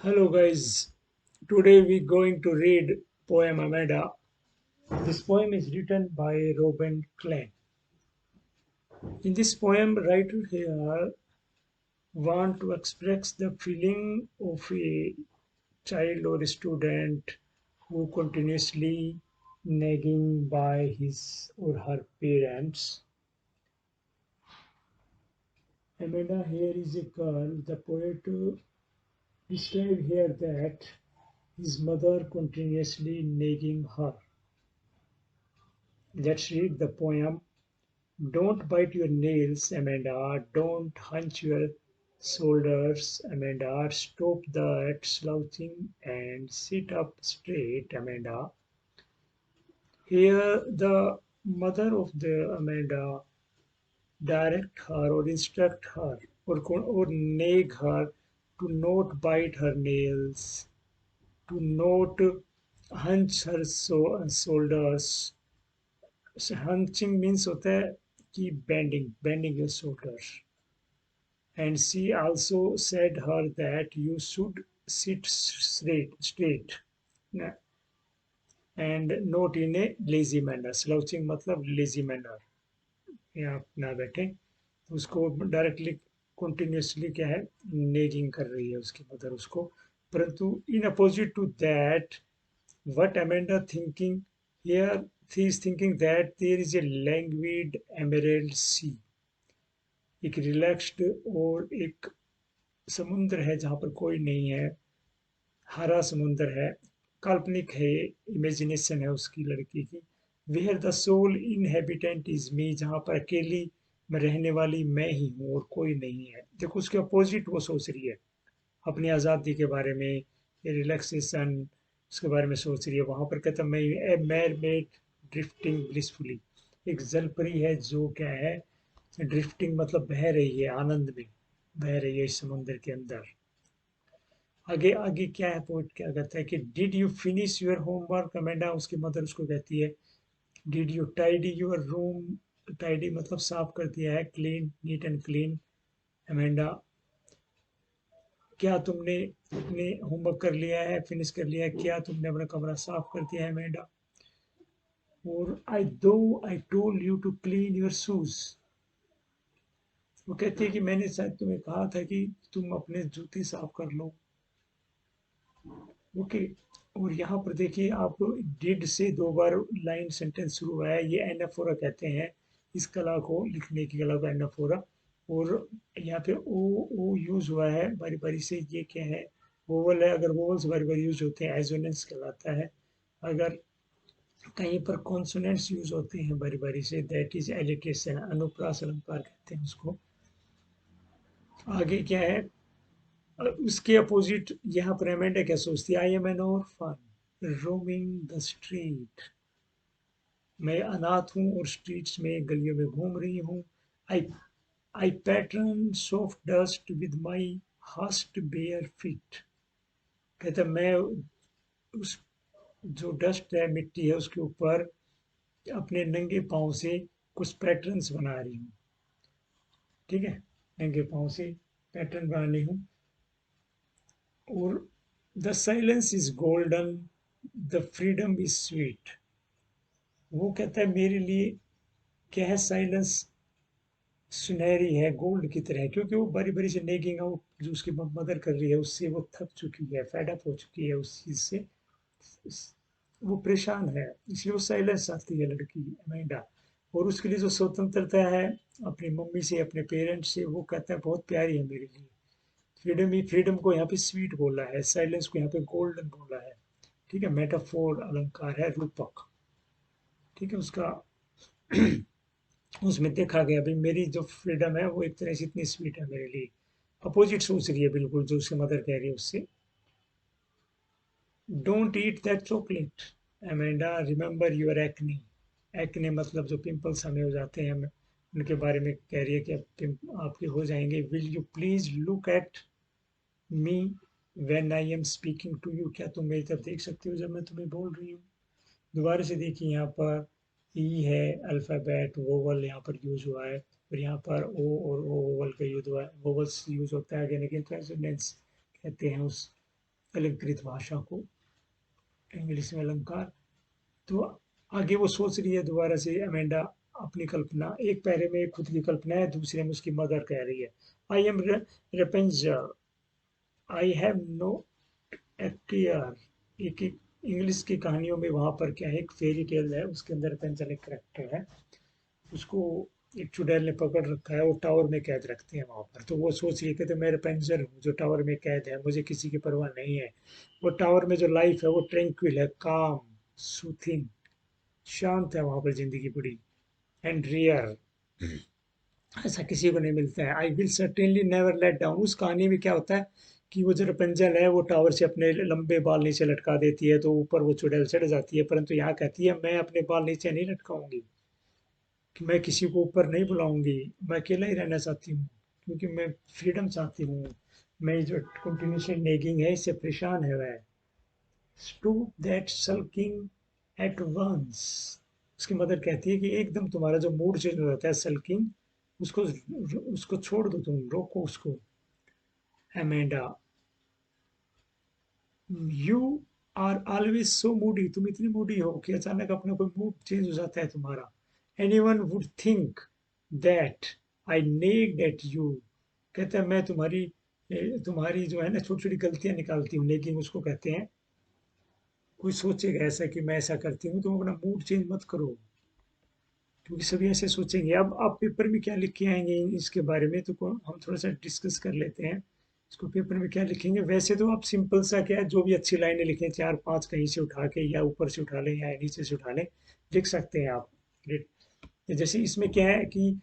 Hello guys, today we're going to read poem Amanda. This poem is written by Robin Klein. In this poem, writer here want to express the feeling of a child or a student who continuously nagging by his or her parents. Amanda here is a girl. The poet described here that his mother continuously nagging her. Let's read the poem. Don't bite your nails, Amanda. Don't hunch your shoulders, Amanda. Stop that slouching and sit up straight, Amanda. Here, the mother of the Amanda direct her or instruct her or nag her to not bite her nails, to not hunch her shoulders. Hunching means होता है keep bending your shoulders. And she also said her that you should sit straight and not in a lazy manner. Slouching मतलब lazy manner. यहाँ ना बैठे तो उसको directly continuously क्या है नेगिंग कर रही है उसकी मदर उसको परंतु in opposite to that what Amanda thinking here she is thinking that there is a languid emerald sea एक रिलैक्स्ड और एक समुद्र है जहाँ पर कोई नहीं है हरा समुद्र है काल्पनिक है इमेजिनेशन है उसकी लड़की की where the sole inhabitant is me जहाँ पर अकेली में रहने वाली मैं ही हूँ और कोई नहीं है देखो उसके अपोजिट वो सोच रही है अपनी आज़ादी के बारे में रिलैक्सेशन उसके बारे में सोच रही है वहाँ पर कहता मैं ए मेड ड्रिफ्टिंग ब्लिसफुली एक जलपरी है जो क्या है ड्रिफ्टिंग मतलब बह रही है आनंद में बह रही है इस समुद्र के अंदर आगे आगे क्या है पोइट क्या कहता है कि did you finish your homework Amanda उसकी मदर उसको कहती है did you tidy your room tidy मतलब साफ कर दिया है clean neat and clean Amanda क्या तुमने अपने होमवर्क कर लिया है फिनिश कर लिया है क्या तुमने अपना कमरा साफ कर दिया है अमेंडा और I told you to clean your shoes वो कहती है कि मैंने शायद तुम्हें कहा था कि तुम अपने जूते साफ कर लो ओके और यहाँ पर देखिए आप डिड से दो बार लाइन सेंटेंस शुरू हुआ है ये एनाफोरा कहते हैं इस कला को लिखने की कला को एनाफोरा और यहाँ पे ओ यूज हुआ है बारी बारी से ये क्या है वोवल है अगर वोवल्स बारी बारी यूज होते हैं एजोनेंस कहलाता है अगर कहीं पर कॉन्सोनेंट्स यूज होते हैं बारी बारी से दैट इज एलिटेशन अनुप्रास अलंकार कहते हैं उसको आगे क्या है उसके अपोजिट यहाँ पर एमेंडा क्या सोचती है I M N orphan roaming the street मैं अनाथ हूँ और स्ट्रीट्स में गलियों में घूम रही हूँ I I pattern soft dust with my hot bare feet कहते मैं उस जो डस्ट है मिट्टी है उसके ऊपर अपने नंगे पाँव से कुछ पैटर्न्स बना रही हूँ ठीक है नंगे पाँव से पैटर्न बना रही हूँ और the silence is golden the freedom is sweet वो कहता है मेरे लिए क्या है साइलेंस सुनहरी है गोल्ड की तरह क्योंकि वो बारी बारी से नेगिंग आउट जो उसकी मदर कर रही है उससे वो थक चुकी है फेड अप हो चुकी है उस चीज से वो परेशान है इसलिए वो साइलेंस चाहती है लड़की अमेंडा और उसके लिए जो स्वतंत्रता है अपनी मम्मी से अपने पेरेंट्स से वो कहता है बहुत प्यारी है मेरे लिए फ्रीडम ही फ्रीडम को यहाँ पे स्वीट बोला है साइलेंस को यहाँ पे गोल्डन बोला है ठीक है मेटाफोर अलंकार है रूपक ठीक है उसका उसमें देखा गया भाई मेरी जो फ्रीडम है वो एक तरह से इतनी स्वीट है मेरे लिए अपोजिट सोच रही है बिल्कुल जो उसकी मदर कह रही है उससे don't eat that chocolate Amanda remember your acne acne मतलब जो पिंपल्स हमें हो जाते हैं हमें उनके बारे में कह रही है कि अब आपके हो जाएंगे will you please look at me when I am speaking to you क्या तुम मेरी तरफ देख सकते हो जब मैं तुम्हें बोल रही हूँ दोबारा से देखिए यहाँ पर ई है अल्फ़ाबेट वोवल यहाँ पर यूज हुआ है फिर यहाँ पर ओ और ओ वोवल का यूज हुआ है वोवल्स यूज होता है अगेन अगेन कॉन्सोनेंट्स कहते हैं उस अलंकृत भाषा को, इंग्लिश में अलंकार। तो आगे वो सोच रही है दोबारा से अमेंडा अपनी कल्पना, एक पैरे में खुद की कल्पना है, दूसरे में उसकी मदर कह रही है, I am Rapunzel, I have no एक्टियर। एक इंग्लिश की कहानियों में वहाँ पर क्या है, एक फेरी टेल है, उसके अंदर रेपेंजर एक करेक्टर है, उसको एक चुड़ैल ने पकड़ रखा है, वो टावर में कैद रखते हैं वहां पर। तो वो सोच रही है कि तो मैं रेपेंजर हूँ जो टावर में कैद है, मुझे किसी की परवाह नहीं है। वो टावर में जो लाइफ है वो ट्रैंक्विल है, काम, सूथिंग, शांत है वहां पर जिंदगी बड़ी, एंड रियर, ऐसा किसी को नहीं मिलता है। I will certainly never let down. उस कहानी में क्या होता है कि वो जो रपेंजल है वो टावर से अपने लंबे बाल नीचे लटका देती है, तो ऊपर वो चुड़ैल चढ़ जाती है, परंतु यहाँ कहती है मैं अपने बाल नीचे नहीं लटकाऊंगी, कि मैं किसी को ऊपर नहीं बुलाऊंगी, मैं अकेला ही रहना चाहती हूँ, क्योंकि मैं फ्रीडम चाहती हूँ। मैं जो कंटिन्यूशन नेगिंग है इससे परेशान है वह। Stop that sulking at once. उसकी मदर कहती है कि एकदम तुम्हारा जो मूड चेंज हो जाता है, सल्किंग, उसको उसको छोड़ दो, तुम रोको उसको। Amanda, you are always so moody, तुम इतनी मूडी हो कि अचानक अपना कोई मूड चेंज हो जाता है तुम्हारा। Anyone would think that I nagged at you. कहता है मैं तुम्हारी जो है ना छोटी छोटी गलतियां निकालती हूँ, लेकिन उसको कहते हैं कोई सोचेगा ऐसा कि मैं ऐसा करती हूँ, तुम अपना मूड चेंज मत करो, क्योंकि सभी ऐसे सोचेंगे। अब आप पेपर में क्या लिख के आएंगे इसके बारे में, तो हम थोड़ा सा डिस्कस कर लेते हैं। इसको पेपर में क्या लिखेंगे, वैसे तो आप सिंपल सा क्या है, जो भी अच्छी लाइनें लिखें, चार पांच कहीं से उठा के या ऊपर से उठा लें या नीचे से उठा लें, लिख सकते हैं आप। जैसे इसमें क्या है कि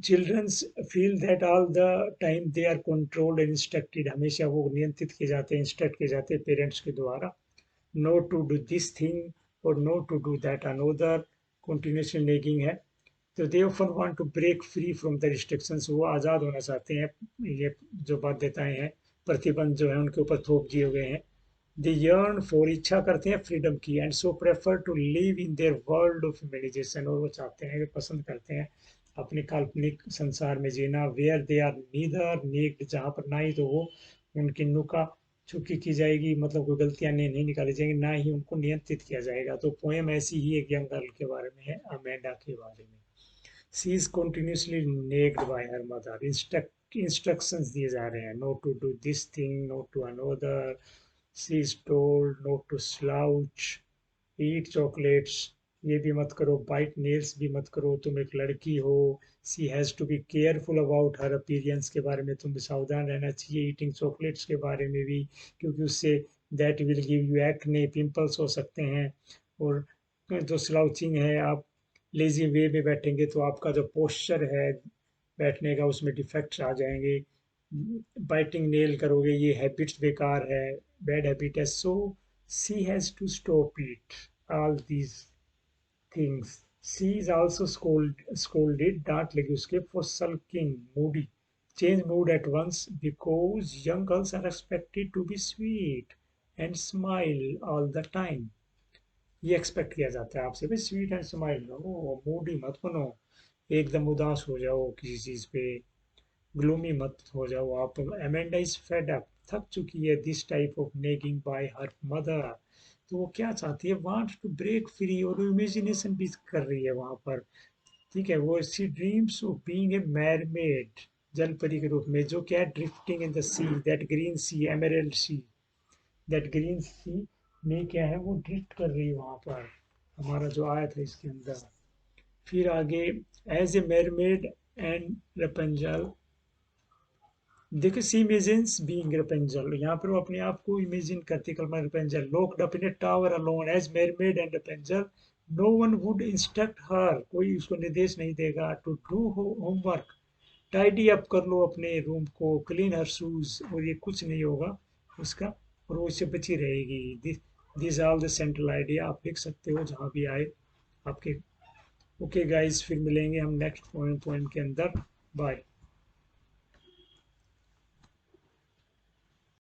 childrens feel that all the time they are controlled and instructed, हमेशा वो नियंत्रित किए जाते हैं, इंस्ट्रक्ट किए जाते हैं पेरेंट्स के द्वारा। No to do this thing और no to do that another, continuation nagging है। तो they often want to break free from the restrictions, वो आज़ाद होना चाहते हैं, ये जो बाध्यताएं हैं, प्रतिबंध जो है उनके ऊपर थोप दिए हुए हैं। दे यर्न फॉर, इच्छा करते हैं फ्रीडम की, and so prefer to live in their world of imagination, और वो चाहते हैं, पसंद करते हैं अपने काल्पनिक संसार में जीना, where they are neither need, जहाँ पर ना ही तो वो उनकी नुका चुकी की जाएगी, मतलब कोई गलतियां नहीं निकाली जाएंगी, ना ही उनको नियंत्रित किया जाएगा। तो पोएम ऐसी ही एक यंग गर्ल के बारे में है, अमेंडा के बारे में। She is continuously nagged by her mother, instructions दिए जा रहे हैं, no to do this thing, no to another, she is told not to slouch, eat chocolates, ये भी मत करो, बाइट नेल्स भी मत करो, तुम एक लड़की हो। She has to be careful about her appearance, के बारे में तुम्हें सावधान रहना चाहिए, ईटिंग चॉकलेट्स के बारे में भी, क्योंकि उससे that will give you acne, pimples हो सकते हैं। और जो स्लाउचिंग है, आप लेजी वे में बैठेंगे तो आपका जो पोस्चर है बैठने का उसमें डिफेक्ट्स आ जाएंगे। बाइटिंग नेल करोगे, ये हैबिट्स बेकार है, बैड हैबिट है। So she has to stop it all these things. She is also scolded, डांट लगी उसके, for sulking, moody, change mood at once, because young girls are expected to be sweet and smile all the time. ये expect किया जाता है आपसे, भाई sweet and smile रहो, मूडी मत बनो, एकदम उदास हो जाओ किसी चीज पे, ग्लूमी मत हो जाओ आप। अमेंडा इज फेड अप, थक चुकी है this type of nagging by her mother. तो वो क्या चाहती है, वांट टू ब्रेक फ्री, और इमेजिनेशन भी कर रही है वहां पर। ठीक है, वो she dreams of being a mermaid, जल परी के रूप में, जो क्या है, drifting in the sea, that green sea, emerald sea, that green sea में क्या है, वो ड्रिफ्ट कर रही है वहां पर, हमारा जो आया था इसके अंदर। फिर आगे, एज ए मैरमेड एंड रपेंजल, देखो सी इमेजिन्स बीइंग रेपेंजल, यहाँ पर वो अपने आप को इमेजिन करती, कल्पना, Rapunzel locked up in a tower alone as mermaid and Rapunzel, no one would instruct her, कोई उसको निर्देश नहीं देगा, to do homework, tidy up कर लो अपने रूम को, क्लीन हर शूज, और ये कुछ नहीं होगा उसका, और वो इससे बची रहेगी। This all the central idea आप लिख सकते हो जहाँ भी आए आपके। ओके गाइस, फिर मिलेंगे हम नेक्स्ट पोएम के अंदर। बाय।